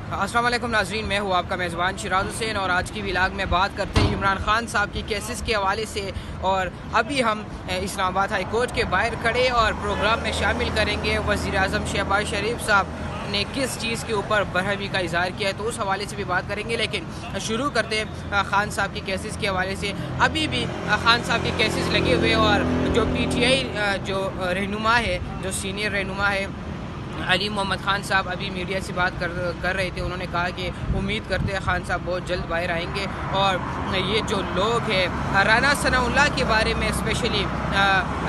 अस्सलाम वालेकुम नाज़रीन, मैं हूँ आपका मेज़बान शिराज हुसैन और आज की व्लॉग में बात करते हैं इमरान खान साहब की केसेस के हवाले से। और अभी हम इस्लामाबाद हाई कोर्ट के बाहर खड़े और प्रोग्राम में शामिल करेंगे वज़ीर आज़म शहबाज शरीफ साहब ने किस चीज़ के ऊपर बरहमी का इज़हार किया है, तो उस हवाले से भी बात करेंगे। लेकिन शुरू करते हैं खान साहब की केसेस के हवाले से। अभी भी खान साहब के केसेस लगे हुए और जो PTI जो रहनुमा है, जो सीनियर रहनुमा है अली मोहम्मद खान साहब अभी मीडिया से बात कर रहे थे। उन्होंने कहा कि उम्मीद करते हैं खान साहब बहुत जल्द बाहर आएंगे। और ये जो लोग हैं राना सनाउल्लाह के बारे में स्पेशली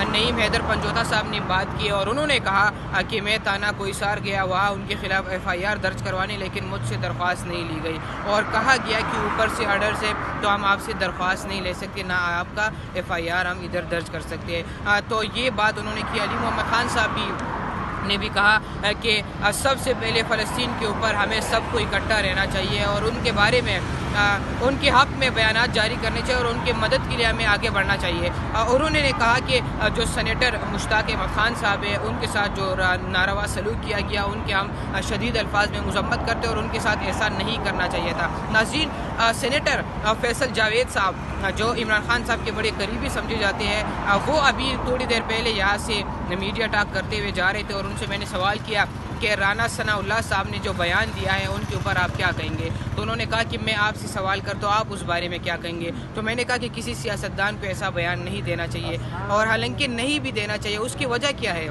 नईम हैदर पंजोता साहब ने बात की और उन्होंने कहा कि मैं ताना कोहिसार गया, वहाँ उनके खिलाफ FIR दर्ज करवाने, लेकिन मुझसे दरख्वास्त नहीं ली गई और कहा गया कि ऊपर से आर्डर से तो हम आपसे दरख्वास्त नहीं ले सकते, ना आपका FIR हम इधर दर्ज कर सकते हैं। तो ये बात उन्होंने की। अली मोहम्मद खान साहब भी ने भी कहा कि सबसे पहले फ़लस्तीन के ऊपर हमें सबको इकट्ठा रहना चाहिए और उनके बारे में उनके हक़ में बयानात जारी करने चाहिए और उनके मदद के लिए हमें आगे बढ़ना चाहिए। उन्होंने कहा कि जो सेनेटर मुश्ताक अहमद खान साहब है उनके साथ जो नारवा सलूक किया गया, उनके हम शदीद अल्फाज में मज़म्मत करते और उनके साथ ऐसा नहीं करना चाहिए था। नाज़रीन, सेनेटर फैसल जावेद साहब जो इमरान खान साहब के बड़े करीबी समझे जाते हैं, वो अभी थोड़ी देर पहले यहाँ से मीडिया टॉक करते हुए जा रहे थे और उनसे मैंने सवाल किया कि राना सनाउल्लाह साहब ने जो बयान दिया है उनके ऊपर आप क्या कहेंगे। तो उन्होंने कहा कि मैं आपसे सवाल करता हूँ, आप उस बारे में क्या कहेंगे। तो मैंने कहा कि किसी सियासतदान को ऐसा बयान नहीं देना चाहिए और हालांकि नहीं भी देना चाहिए। उसकी वजह क्या है?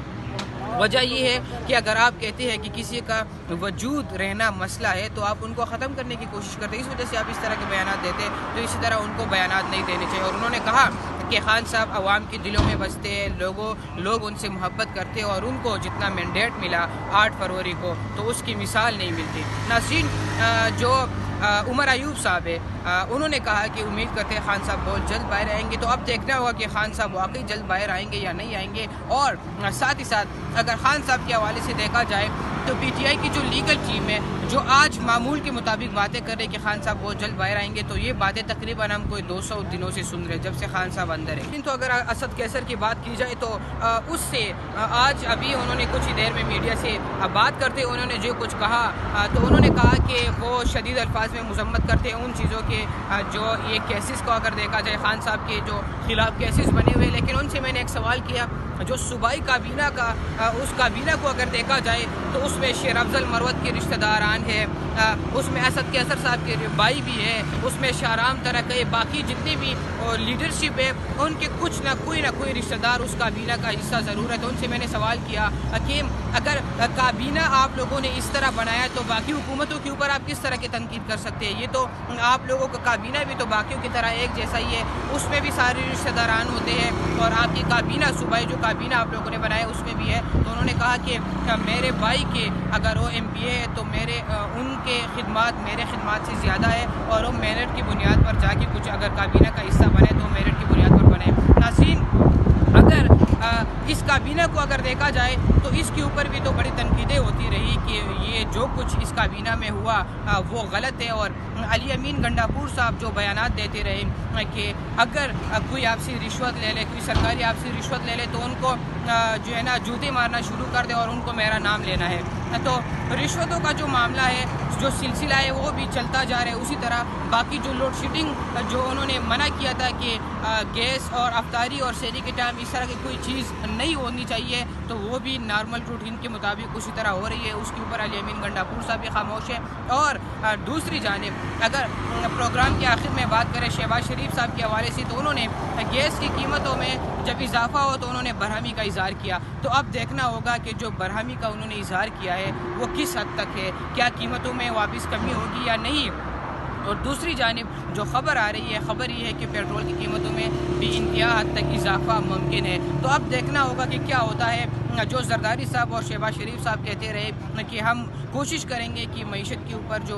वजह ये है कि अगर आप कहते हैं कि किसी का वजूद रहना मसला है तो आप उनको ख़त्म करने की कोशिश करते हैं, इस वजह से आप इस तरह के बयानात देते हैं। तो इसी तरह उनको बयानात नहीं देने चाहिए। और उन्होंने कहा कि खान साहब अवाम के दिलों में बसते हैं, लोग उनसे मोहब्बत करते हैं और उनको जितना मैंडेट मिला 8 फरवरी को तो उसकी मिसाल नहीं मिलती। नाज़रीन, जो उमर अयूब साहब है उन्होंने कहा कि उम्मीद करते हैं खान साहब बहुत जल्द बाहर आएंगे। तो अब देखना होगा कि खान साहब वाकई जल्द बाहर आएंगे या नहीं आएंगे। और साथ ही साथ अगर खान साहब के हवाले से देखा जाए तो PTI की जो लीगल टीम है जो आज मामूल के मुताबिक बातें कर रहे हैं कि खान साहब बहुत जल्द बाहर आएंगे, तो ये बातें तकरीबन हम कोई 200 दिनों से सुन रहे हैं जब से खान साहब अंदर है। लेकिन तो अगर असद कैसर की बात की जाए तो उससे आज अभी उन्होंने कुछ ही देर में मीडिया से बात करते उन्होंने जो कुछ कहा, तो उन्होंने कहा कि वो शदीद अल्फाज में मज़म्मत करते हैं उन चीज़ों के जो ये केसेस को अगर देखा जाए खान साहब के जो खिलाफ केसेस बने हुए। लेकिन उनसे मैंने एक सवाल किया, जो सूबाई काबीना का उस काबीना को अगर देखा जाए तो उसमें शेर अफजल मरवत के रिश्तेदारान है, उसमें असद कैसर साहब के भाई भी है, उसमें शाहराम तरक़ बाकी जितने भी लीडरशिप है उनके कुछ ना कोई रिश्तेदार उस काबीना का हिस्सा ज़रूर है। तो उनसे मैंने सवाल किया कि अगर काबीना आप लोगों ने इस तरह बनाया तो बाकी हुकूमतों के ऊपर आप किस तरह की तनकीद कर सकते हैं? ये तो आप लोगों का काबीना भी तो बाकियों की तरह एक जैसा ही है, उसमें भी सारे रिश्तेदारान होते हैं और आपकी काबीना सूबाई जो काबीना आप लोगों ने बनाया उसमें भी है। तो उन्होंने कहा कि मेरे भाई के अगर वो MPA है तो उनके खिदमात मेरे खिदमात से ज़्यादा है और वो मेरिट की बुनियाद पर जाके कुछ अगर काबीना का हिस्सा बने तो मेरिट की बुनियाद पर बने। नाज़रीन, अगर इस काबीना को अगर देखा जाए तो इसके ऊपर भी तो बड़ी तनकीदें होती रही कि ये जो कुछ इस काबीना में हुआ वो गलत है। और अली अमीन गंडापुर साहब जो बयानात देते रहे कि अगर कोई आपसे रिश्वत ले ले, कोई सरकारी आपसे रिश्वत ले ले तो उनको जो है ना जूते मारना शुरू कर दे और उनको मेरा नाम लेना है। तो रिश्वतों का जो मामला है, जो सिलसिला है वो भी चलता जा रहा है। उसी तरह बाकी जो लोड शेडिंग जो उन्होंने मना किया था कि गैस और अफ्तारी और शहरी के टाइम इस तरह की कोई चीज़ नहीं होनी चाहिए, तो वो भी नॉर्मल रूटीन के मुताबिक उसी तरह हो रही है। उसके ऊपर अली अमीन गंडापुर साहब भी खामोश है। और दूसरी जानिब अगर प्रोग्राम के आखिर में बात करें शहबाज शरीफ साहब के हवाले से, तो उन्होंने गैस की कीमतों में जब इजाफा हो तो उन्होंने बरहमी का इज़हार किया। तो अब देखना होगा कि जो बरहमी का उन्होंने इज़हार किया है वो किस हद तक है, क्या कीमतों में वापस कमी होगी या नहीं। और दूसरी जानिब जो खबर आ रही है, खबर ये है कि पेट्रोल की कीमतों में भी इंतहा हद तक इजाफा मुमकिन है। तो अब देखना होगा कि क्या होता है। जो जरदारी साहब और शहबाज शरीफ साहब कहते रहे कि हम कोशिश करेंगे कि मईशत के ऊपर जो